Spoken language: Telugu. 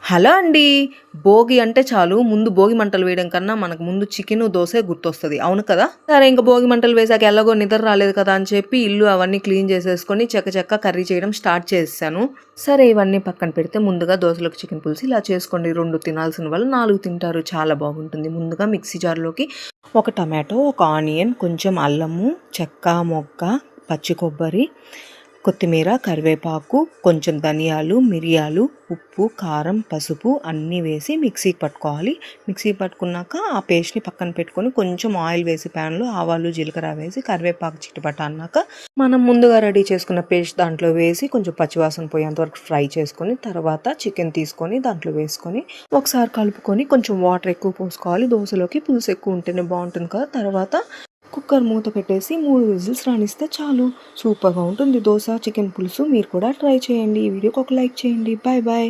హలో అండి. భోగి అంటే చాలు ముందు భోగి మంటలు వేయడం కన్నా మనకు ముందు చికెను, దోసే గుర్తొస్తది. అవును కదా! సరే ఇంక భోగి మంటలు వేశాక ఎలాగో నిద్ర రాలేదు కదా అని చెప్పి ఇల్లు అవన్నీ క్లీన్ చేసేసుకొని చకచకా కర్రీ చేయడం స్టార్ట్ చేసేసాను. సరే ఇవన్నీ పక్కన పెడితే ముందుగా దోసలోకి చికెన్ పులుసు ఇలా చేసుకోండి. 2 తినాల్సిన వాళ్ళు 4 తింటారు. చాలా బాగుంటుంది. ముందుగా మిక్సీ జార్‌లోకి ఒక టమాటో, ఒక ఆనియన్, కొంచెం అల్లము, చెక్క, మొగ్గ, పచ్చి కొబ్బరి, కొత్తిమీర, కరివేపాకు, కొంచెం ధనియాలు, మిరియాలు, ఉప్పు, కారం, పసుపు అన్నీ వేసి మిక్సీకి పట్టుకోవాలి. మిక్సీకి పట్టుకున్నాక ఆ పేస్ట్‌ని పక్కన పెట్టుకొని కొంచెం ఆయిల్ వేసి ప్యాన్‌లో ఆవాలు, జీలకర్ర వేసి కరివేపాకు చిటపట అన్నాక మనం ముందుగా రెడీ చేసుకున్న పేస్ట్ దాంట్లో వేసి కొంచెం పచ్చివాసన పోయేంత వరకు ఫ్రై చేసుకొని తర్వాత చికెన్ తీసుకొని దాంట్లో వేసుకొని ఒకసారి కలుపుకొని కొంచెం వాటర్ ఎక్కువ పోసుకోవాలి. దోసలోకి పులుసు ఎక్కువ ఉంటేనే బాగుంటుంది కదా! తర్వాత కుక్కర్ మూత పెట్టేసి 3 విజిల్స్ రానిస్తే చాలు. సూపర్‌గా ఉంటుంది దోస, చికెన్ పులుసు. మీరు కూడా ట్రై చేయండి. ఈ వీడియోకి ఒక లైక్ చేయండి. Bye bye.